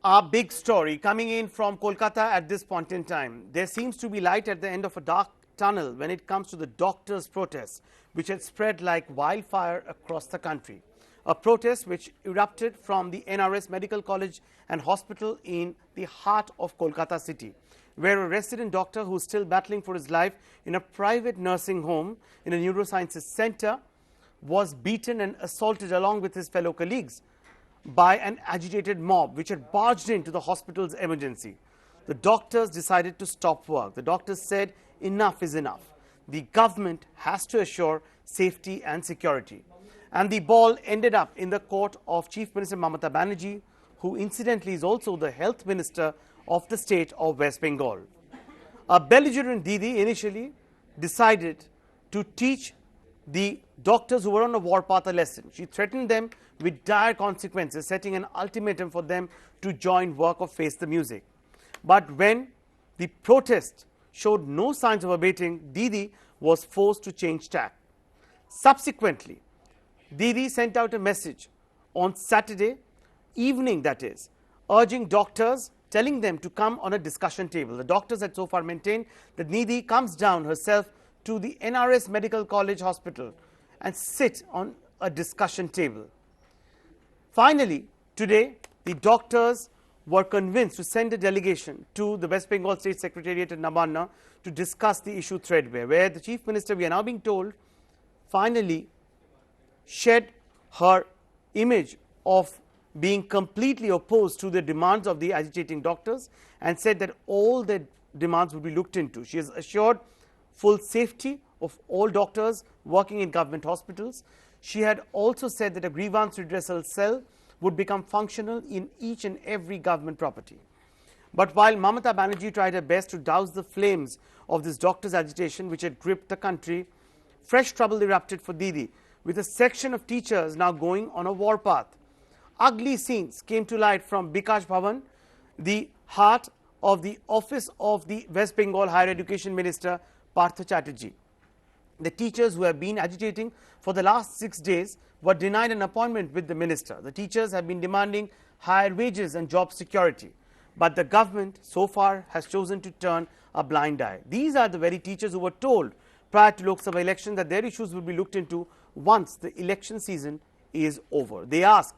Our big story coming in from Kolkata at this point in time. There seems to be light at the end of a dark tunnel when it comes to the doctors' protests, which had spread like wildfire across the country. A protest which erupted from the NRS Medical College and Hospital in the heart of Kolkata city, where a resident doctor who is still battling for his life in a private nursing home in a neurosciences center was beaten and assaulted along with his fellow colleagues by an agitated mob which had barged into the hospital's emergency. The doctors decided to stop work. The doctors said enough is enough. The government has to assure safety and security. And the ball ended up in the court of Chief Minister Mamata Banerjee, who incidentally is also the health minister of the state of West Bengal. A belligerent Didi initially decided to teach the doctors who were on a warpath a lesson. She threatened them with dire consequences, setting an ultimatum for them to join work or face the music. But when the protest showed no signs of abating, Didi was forced to change tack. Subsequently, Didi sent out a message on Saturday evening, that is, urging doctors, telling them to come on a discussion table. The doctors had so far maintained that Didi comes down herself to the NRS Medical College Hospital and sit on a discussion table. Finally, today, the doctors were convinced to send a delegation to the West Bengal State Secretariat at Nabanna to discuss the issue threadbare, where the Chief Minister, we are now being told, finally shed her image of being completely opposed to the demands of the agitating doctors and said that all their demands would be looked into. She has assured full safety of all doctors working in government hospitals. She had also said that a grievance redressal cell would become functional in each and every government property. But while Mamata Banerjee tried her best to douse the flames of this doctors' agitation which had gripped the country, fresh trouble erupted for Didi, with a section of teachers now going on a warpath. Ugly scenes came to light from Bikash Bhavan, the heart of the office of the West Bengal Higher Education Minister Partha Chatterjee. The teachers who have been agitating for the last 6 days were denied an appointment with the minister. The teachers have been demanding higher wages and job security. But the government so far has chosen to turn a blind eye. These are the very teachers who were told prior to Lok Sabha election that their issues will be looked into once the election season is over. They ask,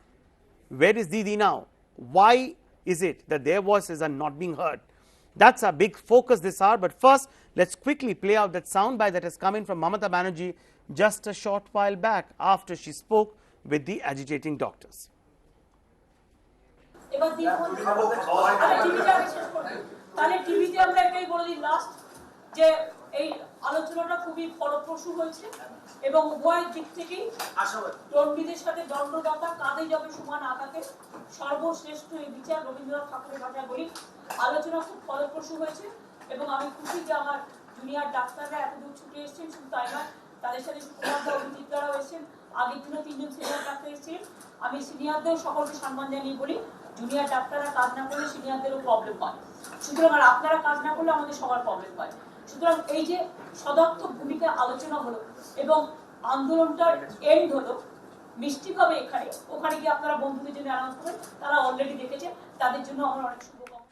where is Didi now? Why is it that their voices are not being heard? That's our big focus this hour. But first, let's quickly play out that soundbite that has come in from Mamata Banerjee just a short while back after she spoke with the agitating doctors. এই আলোচনাটা খুবই ফলপ্রসূ হয়েছে এবং উভয় দিক থেকেই দণ্ডীদের সাথে দণ্ডদাতা কাঁধে যাবে সমান আঘাতে সর্বশ্রেষ্ঠ এই বিচার রবীন্দ্রনাথ ঠাকুরের ভাষায় বলি আলোচনা খুব ফলপ্রসূ হয়েছে এবং আমি খুশি যে আমার জুনিয়র ডাক্তাররা এতদূর ছুটে এসেছেন শুধু তাই নয় তাদের সাথে কুমারদা অভিজিৎদারাও এসেছেন আগের দিনও 3 জন সিনিয়র ডাক্তার এসেছেন আমি সিনিয়রদের সকলকে সম্মান জানিয়ে বলি জুনিয়র ডাক্তাররা কাজ না করলে সিনিয়রদেরও প্রবলেম হয় সুতরাং আর আপনারা কাজ না করলে আমাদের সবার প্রবলেম হয় সুতরাং এই যে সদর্থক ভূমিকা আলোচনা হলো এবং আন্দোলনটার এন্ড হলো মিষ্টিভাবে এখানে ওখানে গিয়ে আপনারা বন্ধুদের জন্য অ্যানাউন্স করেন তারা অলরেডি দেখেছে তাদের জন্য আমার অনেক শুভকামনা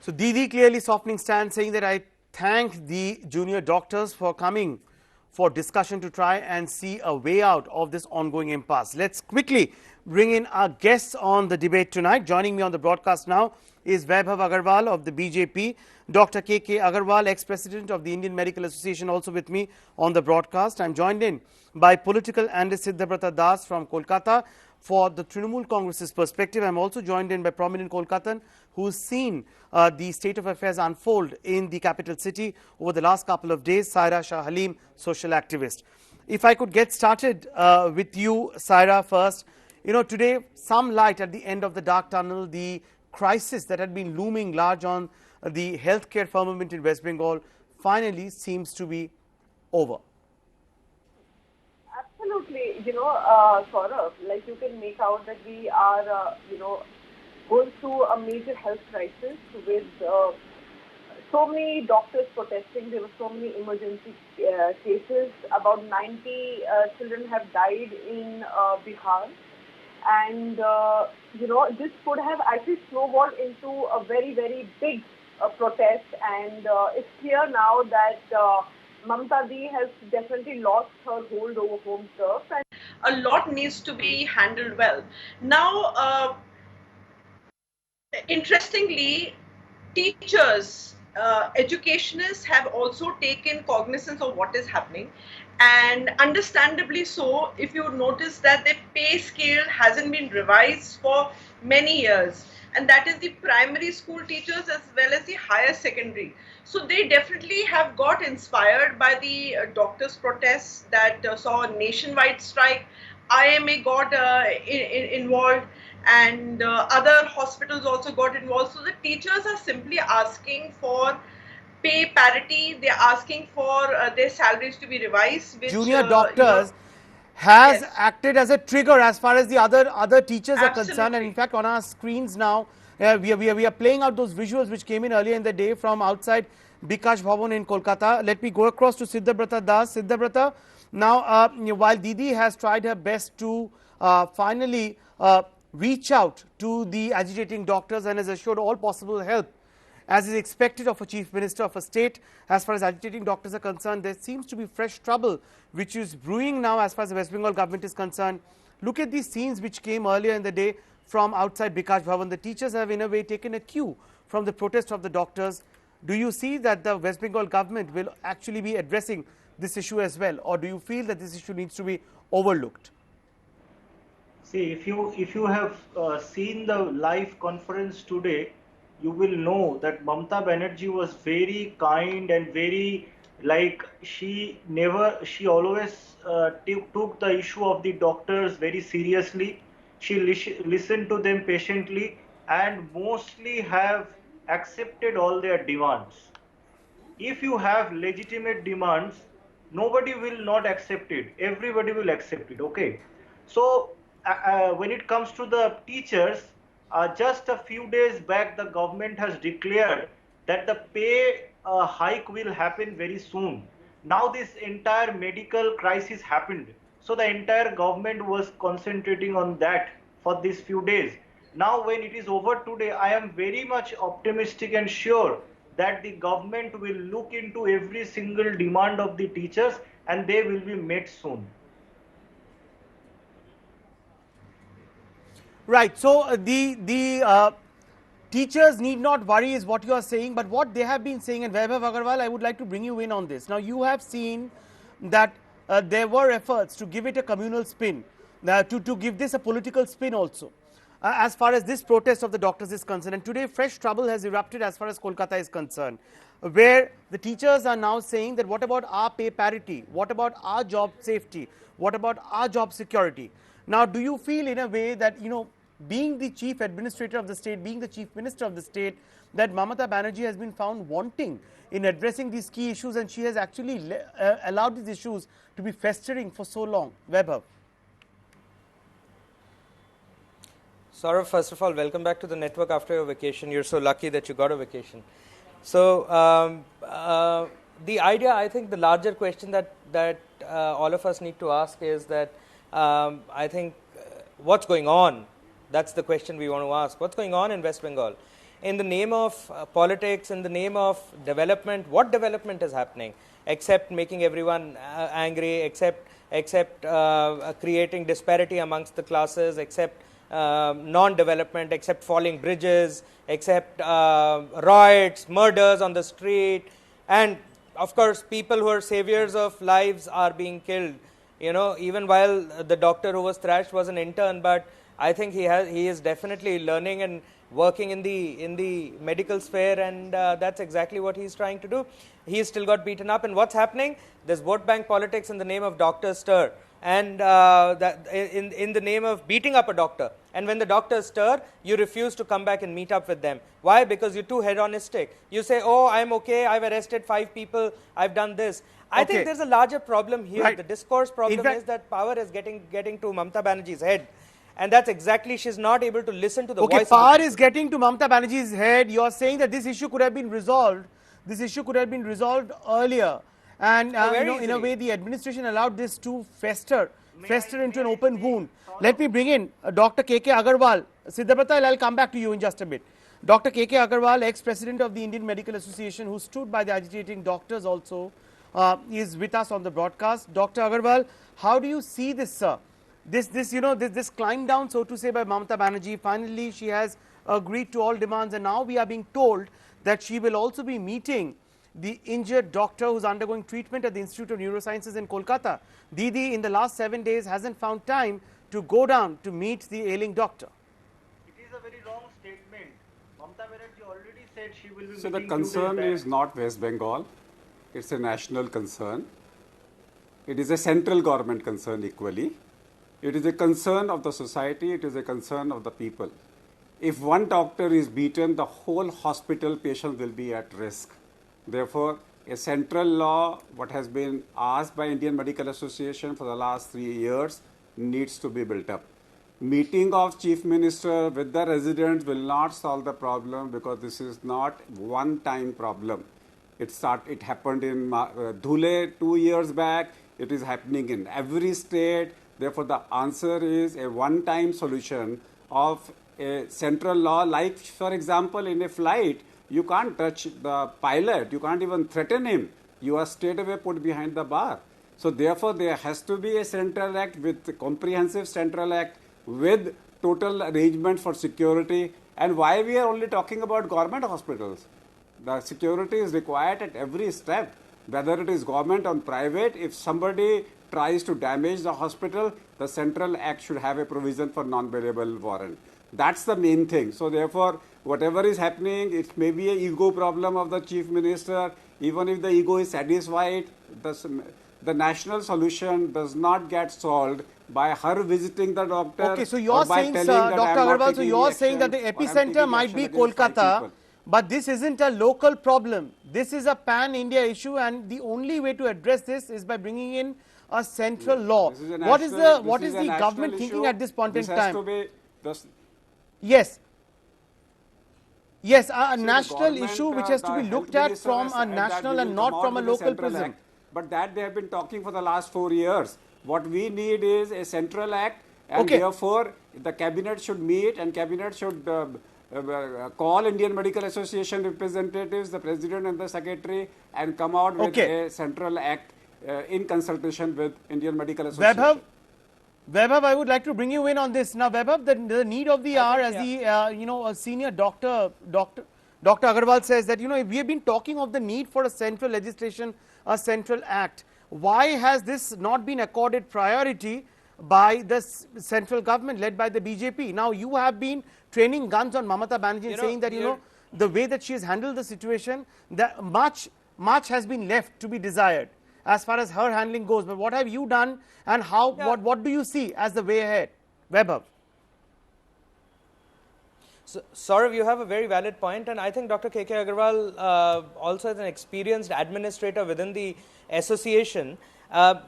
So Didi clearly softening stance, saying that I thank the junior doctors for coming for discussion to try and see a way out of this ongoing impasse. Let's quickly bring in our guests on the debate tonight. Joining me on the broadcast now is Vaibhav Aggarwal of the BJP, Dr. K K Aggarwal, ex-president of the Indian Medical Association, also with me on the broadcast. I'm joined in by political analyst Siddhartha Das from Kolkata for the Trinamool Congress's perspective. I'm also joined in by prominent Kolkatan who's seen the state of affairs unfold in the capital city over the last couple of days, Saira Shah Halim, social activist. If I could get started with you, Saira, first. You know, today, some light at the end of the dark tunnel, the crisis that had been looming large on the healthcare firmament in West Bengal finally seems to be over. Absolutely, Saurabh, like you can make out that we are, going through a major health crisis with so many doctors protesting. There were so many emergency cases. About 90 children have died in Bihar. and this could have actually snowballed into a very, very big protest, and it's clear now that Mamta Di has definitely lost her hold over home turf, and a lot needs to be handled well. Now, interestingly, teachers, educationists have also taken cognizance of what is happening, and understandably so. If you notice that the pay scale hasn't been revised for many years, and that is the primary school teachers as well as the higher secondary. So they definitely have got inspired by the doctors' protests that saw a nationwide strike. IMA got involved, and other hospitals also got involved. So the teachers are simply asking for pay parity. They're asking for their salaries to be revised, which Junior doctors has yes, acted as a trigger as far as the other teachers are concerned, and in absolutely. fact on our screens now we are playing out those visuals which came in earlier in the day from outside Bikash Bhavan in Kolkata. Let me go across to Siddhabrata Das. Siddhabrata, now while Didi has tried her best to finally reach out to the agitating doctors and has assured all possible help as is expected of a chief minister of a state. As far as agitating doctors are concerned, there seems to be fresh trouble which is brewing now as far as the West Bengal government is concerned. Look at these scenes which came earlier in the day from outside Bikash Bhavan. The teachers have in a way taken a cue from the protest of the doctors. Do you see that the West Bengal government will actually be addressing this issue as well, or do you feel that this issue needs to be overlooked? See, if you have seen the live conference today, you will know that Mamta Banerjee was very kind and very, like, she always took the issue of the doctors very seriously. She listened to them patiently and mostly have accepted all their demands. If you have legitimate demands, nobody will not accept it, everybody will accept it. Okay, so when it comes to the teachers, just a few days back the government has declared that the pay hike will happen very soon. Now this entire medical crisis happened, so the entire government was concentrating on that for these few days. Now when it is over today, I am very much optimistic and sure that the government will look into every single demand of the teachers and they will be met soon. Right. So the teachers need not worry is what you are saying, but what they have been saying, and Vaibhav Agarwal, I would like to bring you in on this. Now you have seen that there were efforts to give it a communal spin, to give this a political spin also. As far as this protest of the doctors is concerned, and today fresh trouble has erupted as far as Kolkata is concerned, where the teachers are now saying that what about our pay parity, what about our job safety, what about our job security. Now do you feel in a way that, being the chief administrator of the state, being the chief minister of the state, that Mamata Banerjee has been found wanting in addressing these key issues, and she has actually allowed these issues to be festering for so long? Vaibhav. Saurav, first of all, welcome back to the network after your vacation. You're so lucky that you got a vacation. So the idea, I think the larger question that all of us need to ask is that I think what's going on? That's the question we want to ask. What's going on in West Bengal? In the name of politics, in the name of development, what development is happening? Except making everyone angry, except creating disparity amongst the classes, except non-development, except falling bridges, except riots, murders on the street, and of course people who are saviors of lives are being killed. Even while the doctor who was thrashed was an intern, but I think he is definitely learning and working in the medical sphere, and that's exactly what he's trying to do. He's still got beaten up, and what's happening? There's vote bank politics in the name of doctors stir, and that in the name of beating up a doctor. And when the doctors stir, you refuse to come back and meet up with them. Why? Because you're too hedonistic. You say, oh, I'm okay, I've arrested 5 people, I've done this. I think there's a larger problem here. Right. The discourse problem is that power is getting to Mamta Banerjee's head. And that's exactly, she's not able to listen to the voice of the power people. is getting to Mamta Banerjee's head. You are saying that this issue could have been resolved. This issue could have been resolved earlier. And, in a way, the administration allowed this to fester fester into an open wound. Let me bring in Dr. K K Aggarwal. Siddhartha, I'll come back to you in just a bit. Dr. K K Aggarwal, ex-president of the Indian Medical Association, who stood by the agitating doctors also, is with us on the broadcast. Dr. Aggarwal, how do you see this, sir? This climb down, so to say, by Mamata Banerjee. Finally, she has agreed to all demands, and now we are being told that she will also be meeting the injured doctor who's undergoing treatment at the Institute of Neurosciences in Kolkata. Didi, in the last 7 days, hasn't found time to go down to meet the ailing doctor. It is a very wrong statement. Mamata Banerjee already said she will be So the meeting 2 days concern back. is not West Bengal, it's a national concern. It is a central government concern equally. It is a concern of the society, it is a concern of the people. If one doctor is beaten, the whole hospital patient will be at risk. Therefore, a central law, what has been asked by Indian Medical Association for the last 3 years, needs to be built up. Meeting of Chief Minister with the residents will not solve the problem because this is not one-time problem. It happened in Dhule 2 years back. It is happening in every state. Therefore, the answer is a one-time solution of a central law. Like, for example, in a flight, you can't touch the pilot. You can't even threaten him. You are straight away put behind the bar. So, therefore, there has to be a central act with a comprehensive central act with total arrangement for security. And why we are only talking about government hospitals? The security is required at every step, whether it is government or private. If somebody tries to damage the hospital, the central act should have a provision for non-bailable warrant. That's the main thing. So therefore, whatever is happening, it may be an ego problem of the chief minister. Even if the ego is satisfied, the national solution does not get solved by her visiting the doctor. Okay, so you are saying, sir, Dr. Aggarwal, so you are saying that the epicenter might be Kolkata, but this isn't a local problem. This is a pan-India issue, and the only way to address this is by bringing in a central law. What is the government thinking at this point in time? Yes. Yes, a national issue which has to be looked at from a national and not from a local prism. But that they have been talking for the last 4 years. What we need is a central act, and therefore the cabinet should meet, and cabinet should call Indian Medical Association representatives, the president and the secretary, and come out with a central act in consultation with Indian Medical Association. Vaibhav, I would like to bring you in on this. Now, Vaibhav, the need of the hour, as the a senior Dr. Aggarwal says that, we have been talking of the need for a central legislation, a central act. Why has this not been accorded priority by the central government led by the BJP? Now, you have been training guns on Mamata Banerjee, saying that, the way that she has handled the situation, that much has been left to be desired as far as her handling goes. But what have you done, and how? What do you see as the way ahead? Vaibhav. So, Saurav, you have a very valid point, and I think Dr. K K Aggarwal, also as an experienced administrator within the association,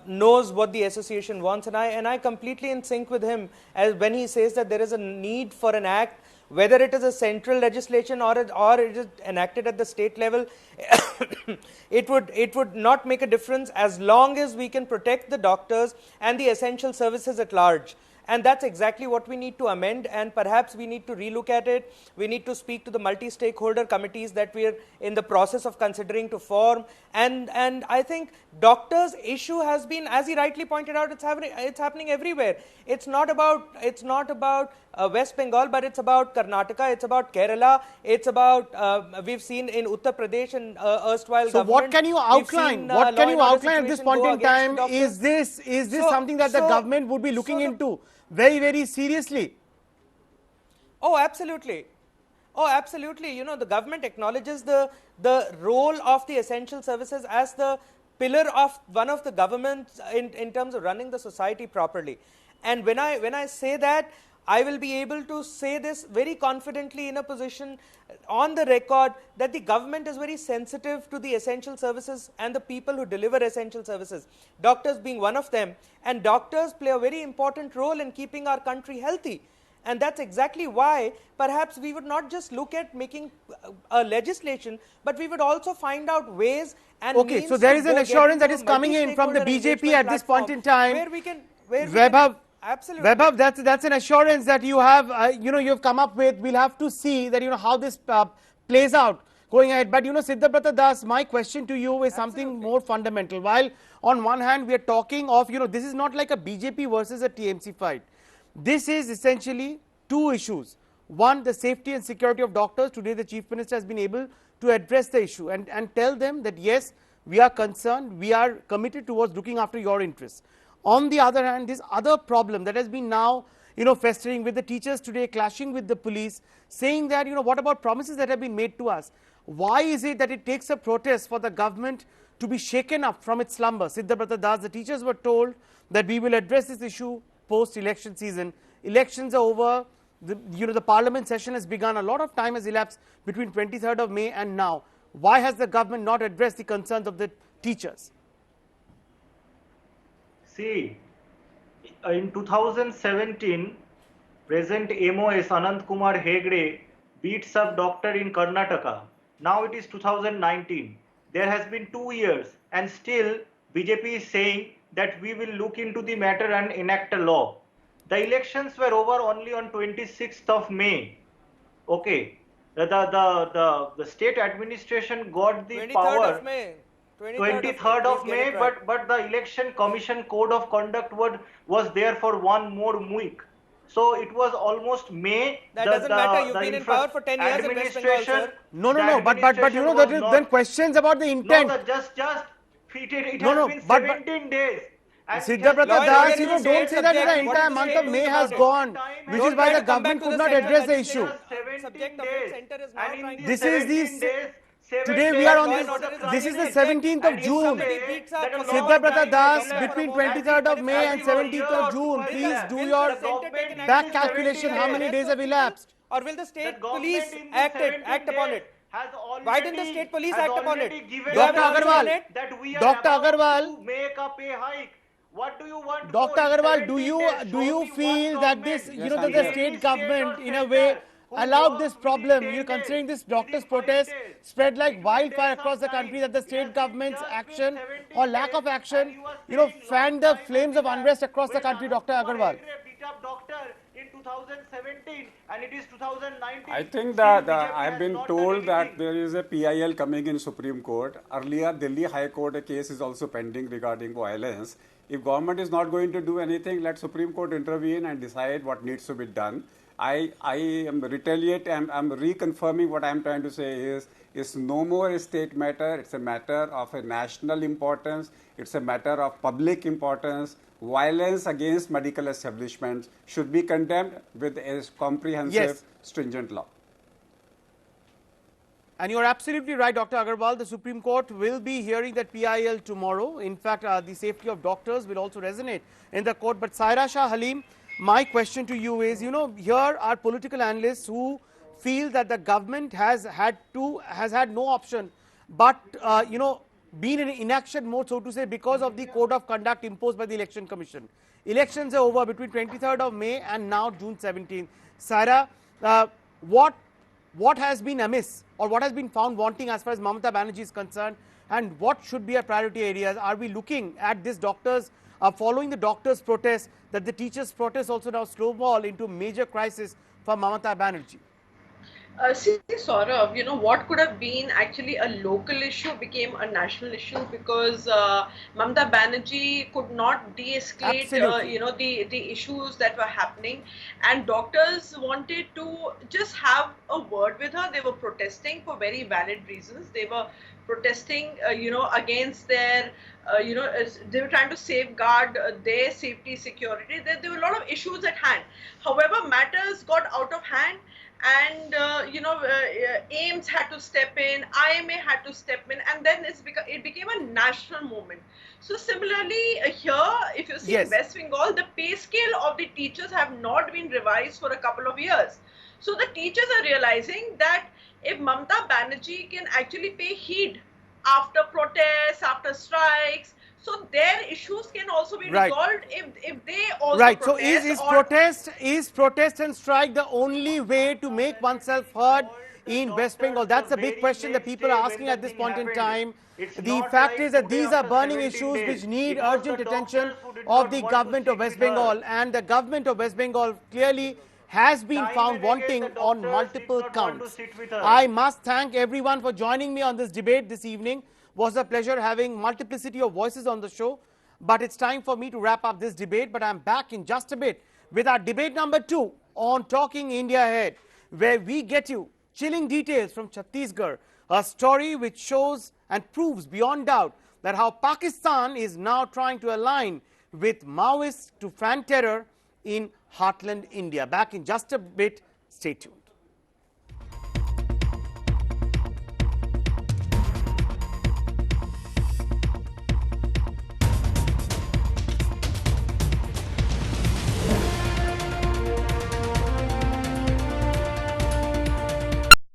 knows what the association wants, and I completely in sync with him as when he says that there is a need for an act, whether it is a central legislation or it is enacted at the state level. it would not make a difference as long as we can protect the doctors and the essential services at large. And that's exactly what we need to amend, and perhaps we need to relook at it. We need to speak to the multi-stakeholder committees that we are in the process of considering to form. And I think doctors' issue has been, as he rightly pointed out, it's happening everywhere. It's not about West Bengal, but it's about Karnataka, it's about Kerala, it's about we've seen in Uttar Pradesh and erstwhile so government. What can you outline? What can you outline at this point in time? Is this something that the government would be looking into very, very seriously? Oh, absolutely. Oh, absolutely. The government acknowledges the role of the essential services as the pillar of one of the governments in terms of running the society properly. And when I say that, I will be able to say this very confidently in a position on the record that the government is very sensitive to the essential services and the people who deliver essential services, doctors being one of them. And doctors play a very important role in keeping our country healthy. And that's exactly why perhaps we would not just look at making a legislation, but we would also find out ways and means. Okay, so there is an assurance that is coming in from the BJP at this point in time. Where we can. where we can, Vaibhav, absolutely. Vaibhav, that's an assurance that you have, you've come up with. We'll have to see that, how this plays out going ahead. But, Siddhartha Das, my question to you is something more fundamental. While on one hand, we are talking of, this is not like a BJP versus a TMC fight. This is essentially two issues. One, the safety and security of doctors. Today, the Chief Minister has been able to address the issue and tell them that, yes, we are concerned, we are committed towards looking after your interests. On the other hand, this other problem that has been now, festering with the teachers today, clashing with the police, saying that, what about promises that have been made to us? Why is it that it takes a protest for the government to be shaken up from its slumber? Siddhartha Das, the teachers were told that we will address this issue post-election season. Elections are over. The parliament session has begun. A lot of time has elapsed between 23rd of May and now. Why has the government not addressed the concerns of the teachers? See, in 2017, President MOS Anand Kumar Hegde beats up doctor in Karnataka. Now it is 2019. There has been 2 years and still BJP is saying that we will look into the matter and enact a law. The elections were over only on 26th of May. Okay. The state administration got the 23rd power. of May. 23rd of May, but the election commission code of conduct was there for 1 more week. So it was almost May. That doesn't matter. You've been in power for 10 years in West Bengal, sir. No. But then questions about the intent. No, just it No, has been but- 17 days. And Siddhartha Law and Das, order is don't state say that the subject. What entire is the month state of doing May has about it? gone, which Don't is why try the to come back government to could the not center. address the Legislature issue. subject of it. Center is now And in trying to This these is 17 the- days, 7 Today we days are on law this, and order is this is the running. 17th of And if June. somebody beats up That for a law law Siddhartha and Das, order, between for a 23rd of May and 17th of June, please do your back calculation. How many days have elapsed? Or will the state The government police in the act 17 upon days it? has already, Why didn't the state police has act upon it? already given You have Dr. an answer on Aggarwal, it? that we are Dr. about Aggarwal, to make a pay hike. What do you want? Dr. more? Aggarwal, 17 days. do Show you me feel one that this, government, that I'm the there. state or government in a center way who allowed works this within problem, 10 considering days, this doctors' within 5 protest days, spread like between wildfire days across of the time. country, that the It has state been government's just been action 17 or lack of days, action, and you are saying fanned long the time flames has of unrest elapsed. across the When country, Anand Dr. Kumar Aggarwal. Hegde beat up doctor in 2017 and it is 2019. I think Still that BJP I've has been not done told that anything. there is a PIL coming in Supreme Court. Earlier, Delhi High Court a case is also pending regarding violence. If government is not going to do anything, let Supreme Court intervene and decide what needs to be done. I am I'm reconfirming what I'm trying to say is it's no more a state matter. It's a matter of a national importance. It's a matter of public importance. Violence against medical establishments should be condemned with a comprehensive, Yes. stringent law. And you're absolutely right, Dr. Aggarwal. The Supreme Court will be hearing that PIL tomorrow. In fact, the safety of doctors will also resonate in the court. But Saira Shah Halim, my question to you is, here are political analysts who feel that the government has had no option but, been in inaction mode, so to say, because of the code of conduct imposed by the Election Commission. Elections are over between 23rd of May and now June 17th. Saira, what has been amiss or what has been found wanting as far as Mamata Banerjee is concerned, and what should be our priority areas? Are we looking at this doctors, following the doctors' protest, that the teachers' protest also now snowball into major crisis for Mamata Banerjee? See, Saurabh, what could have been actually a local issue became a national issue because Mamata Banerjee could not de-escalate, Absolutely. the issues that were happening, and doctors wanted to just have a word with her. They were protesting for very valid reasons. They were protesting, against their, they were trying to safeguard their safety, security. There were a lot of issues at hand. However, matters got out of hand. And AIMS had to step in, IMA had to step in, and then it became a national movement. So similarly here, if you see Yes. in West Bengal, the pay scale of the teachers have not been revised for a couple of years. So the teachers are realizing that if Mamata Banerjee can actually pay heed after protests, after strikes, so their issues can also be Right. resolved if they also Right. So protest. is protest and strike the only way to make oneself heard in West Bengal? That's the big question that people are asking at this point in time. The fact is that these are burning issues which need urgent attention of the government of West Bengal, and the government of West Bengal clearly has been found wanting on multiple counts. I must thank everyone for joining me on this debate this evening. It was a pleasure having multiplicity of voices on the show. But it's time for me to wrap up this debate. But I'm back in just a bit with our debate number 2 on Talking India Ahead, where we get you chilling details from Chhattisgarh, a story which shows and proves beyond doubt that how Pakistan is now trying to align with Maoists to fan terror in heartland India. Back in just a bit. Stay tuned.